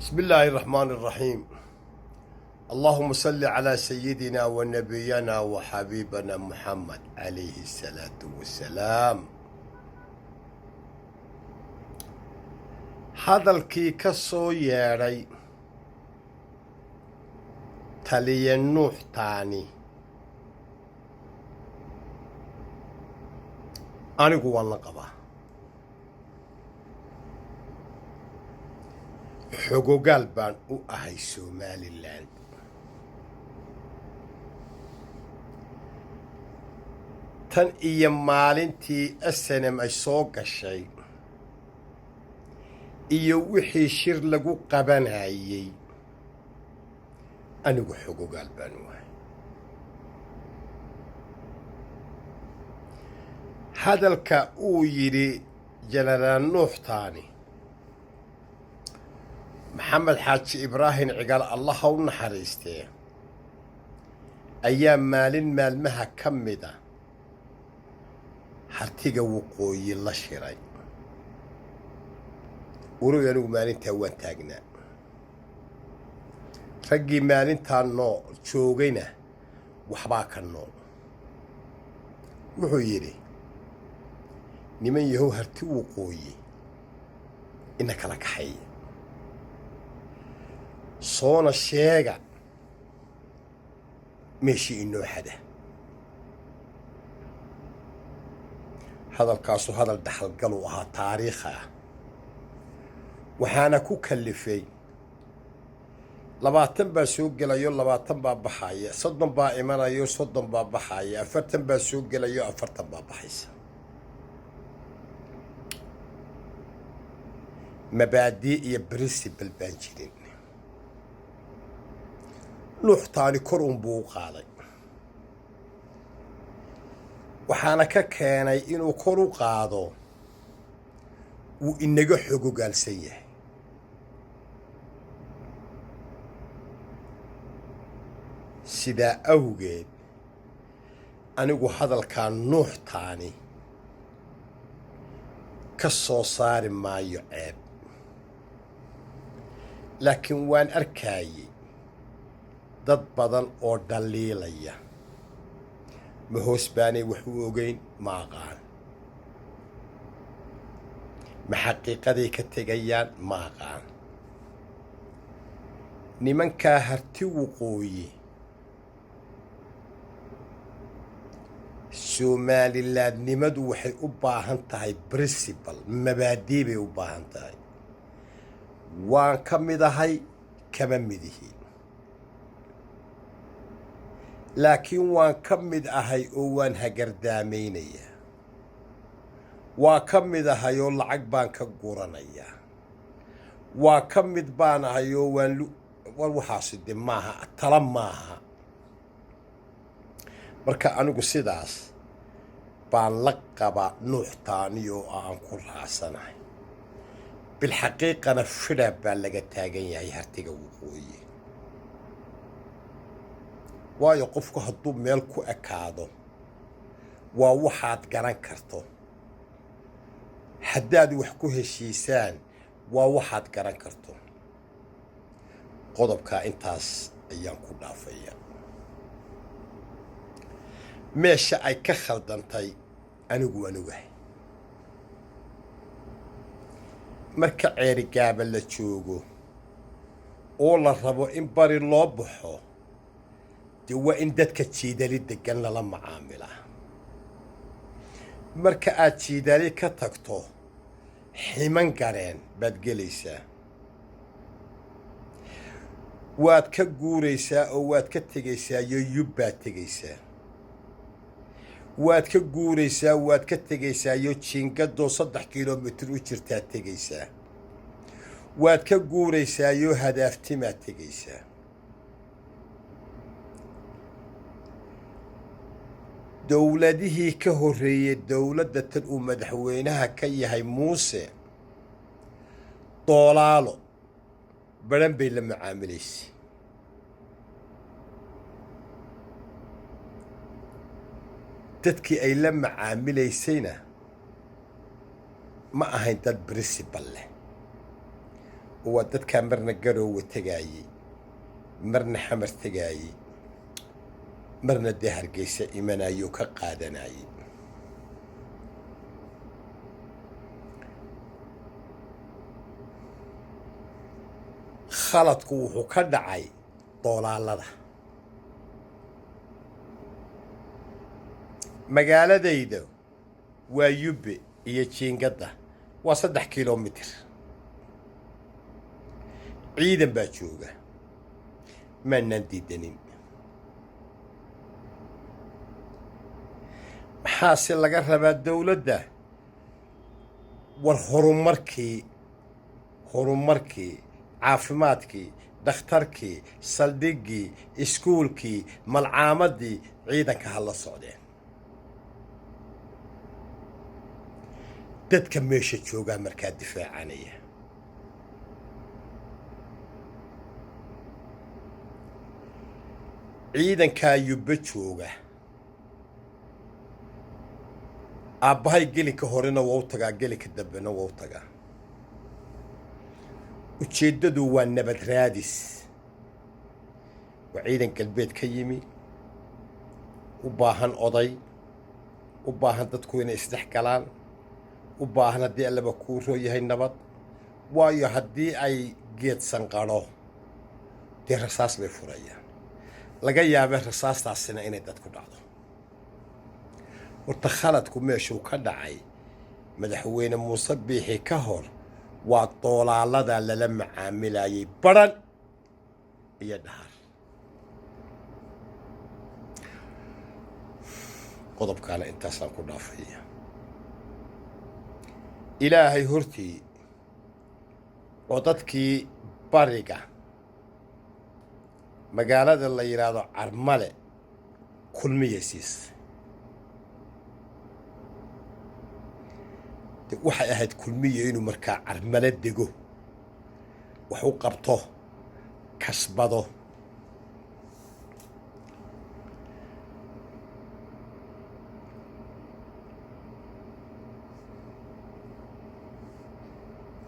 بسم الله الرحمن الرحيم. اللهم صل على سيدنا ونبينا وحبيبنا محمد عليه الصلاة والسلام. hadalkii ka soo yeedhay taliya nuuxtaani anigu waan la qabaa. xogogaal baan u ahay Somaliland. tan iyo maalintii SNM ay soo gashay iyo wixii shir lagu qabanayay anigu xogogaal baan u ahay. hadalka uu yidhi jenaraal nuuxtaani maxamed xaaji ibraahim cigaal allah ha u naxariistee ayaa maalin maalmaha ka mida hartiga waqooyi la shiray. urug anigu maalintaa waan taagnaa. raggii maalintaa joogayna waxbaa ka nool. wuxuu yidhi niman yahow harti waqooyi ina kala kaxeeya soona sheega meeshii inoo xada. hadalkaasu hadal dhaxalgal u ahaa taariikh ah, waxaana ku kallifay 20 baa soo gelayo 20 baa baxaya, 30 baa imanayo 30 baa baxaya, 40 baa soo gelayo 40 baa baxaysa. mabaadii iyo principle baan jirin. nuuxtaani kor unbuu u qaaday, waxaana ka keenay inuu kor u qaado wuu inaga xogogaalsan yahay. sidaa awgeed anigu hadalkaa nuuxtaani ka soo saari maayo ceeb, laakiin waan arkaayay dad badan oo dhaliilaya. ma hoos baanay wax u ogeyn, ma aqaan. ma xaqiiqaday ka tegayaan, ma aqaan. nimankaa harti waqooyi Somalilandnimadu waxay u baahan tahay principle, mabaadii bay u baahan tahay. waan ka mid ahay, kama midihiin, laakiin waan ka mid ahay oo waan hagardaamaynaya. waa ka mid ahay oo lacag baan ka guranayaa. waa ka mid baan ahay oo war waxaasi de maaha, tala maaha. marka anigu sidaas baan la qabaa nuuxtaani oo aan ku raacsanahay. bilxaqiiqana fidha baa laga taagan yahay hartiga waqooyi. waayo qofku hadduu meel ku ekaado waa waxaad garan karto. haddaad wax ku heshiisaan waa waxaad garan karto. qodobkaa intaas ayaan ku dhaafaya. meesha ay ka khaldantay anigu waan ogahay. marka ceerigaaba la joogo oo la rabo in bari loo baxo dee waa in dadka jiidali degan lala macaamilaa. marka aad jiidali ka tagto ximan gareen baad gelaysaa. waad ka guuraysaa oo waad ka tegaysaa yoyub baad tegaysaa. waad ka guuraysaa waad ka tegaysaa yo jiingadoo 3 kilomitir u jirtaad tegaysaa. waad ka guuraysaa yo hadaaftimaad tegaysaa. dowladihii ka horreeyey dowladda tan uu madaxweynaha ka yahay muuse doolaalo baran bay la macaamilaysay. dadkii ay la macaamilaysayna ma ahayn dad principle leh. waa dadkaa marna garoowe tegaayey marna xamar tegaayey marna dee hargeysa imanayoo ka qaadanayey khaladku wuxuu ka dhacay doolaalada magaaladayda waa yubbe iyo jiingadda waa 3 kilomitir ciidan baa jooga maanaan diidanin maxaase laga rabaa dawladda war horumarkii caafimaadkii dhakhtarkii saldhiggii iskuulkii malcaamadii ciidanka ha la socdeen dadka meesha joogaa markaa difaacanaya ciidankaa yubbe jooga aabbahay gelinka horena waa u tagaa gelinka dambena waa u tagaa ujeeddadu waa nabad raadis waa ciidan galbeed ka yimi u baahan oday u baahan dadku inay isdhex galaan u baahan haddii allaba kuu roo yahay nabad waayo haddii ay geed sanqadho dee rasaas bay furayaan laga yaabee rasaastaasina inay dadku dhacdo horta khaladku meeshuu ka dhacay madaxweyne muuse biixi ka hor waa doolaaladaa lala macaamilayay baran iyo dhahar qodobkaana intaasaan ku dhaafaya ilaahay hortii oo dadkii bariga magaalada la yidhaahdo Carmale kulmiyeysiis waxay ahayd kulmiye inuu markaa Carmale dego wax u qabto kasbado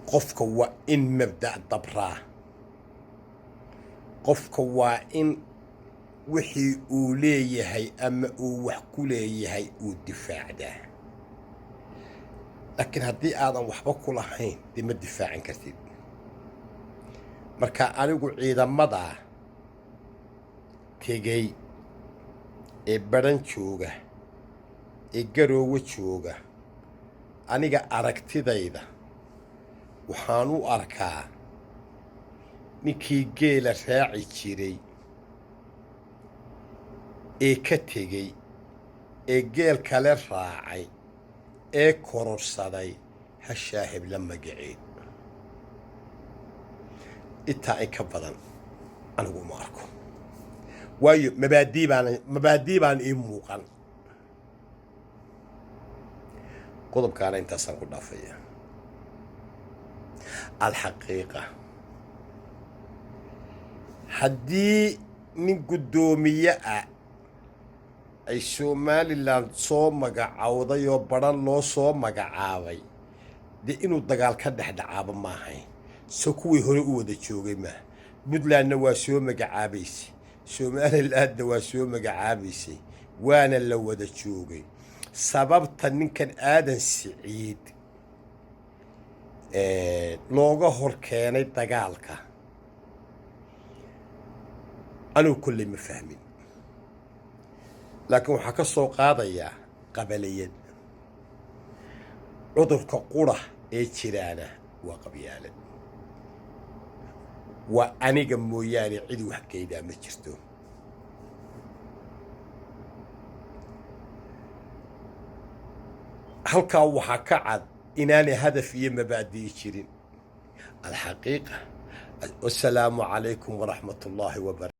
qofka waa in mabda' dabraa qofka waa in wixii uu leeyahay ama uu wax ku leeyahay uu difaacdaa laakiin haddii aadan waxba ku lahayn dee ma difaacan kartid marka anigu ciidamadaa tegey ee baran jooga ee garoowe jooga aniga aragtidayda waxaan u arkaa ninkii geela raaci jiray ee ka tegey ee geel kale raacay ee kororsaday hashaahib la magaceed intaa in ka badan anigu uma arko waayo mabaadii baan ii muuqan qodobkaana intaasaan ku dhaafaya alxaqiiqa haddii nin guddoomiye ah ay Somaliland soo magacawday oo baran loo soo magacaabay dee inuu dagaal ka dhexdhacaabo maahayn so kuwii hore u wada joogay ma Puntlandna waa soo magacaabaysay Somalilandna waa soo magacaabaysay waana la wada joogay sababta ninkan aadan siciid looga hor keenay dagaalka anuu kulley ma fahmin laakiin waxaa ka soo qaadayaa qabaliyad cudurka qura ee jiraana waa qabyaalad waa aniga mooyaane cid wax kaydaa ma jirto halkaa waxaa ka cad inaanay hadaf iyo mabaadi'i jirin alxaqiiqa wassalaamu calaykum waraxmatullaahi wabarakatu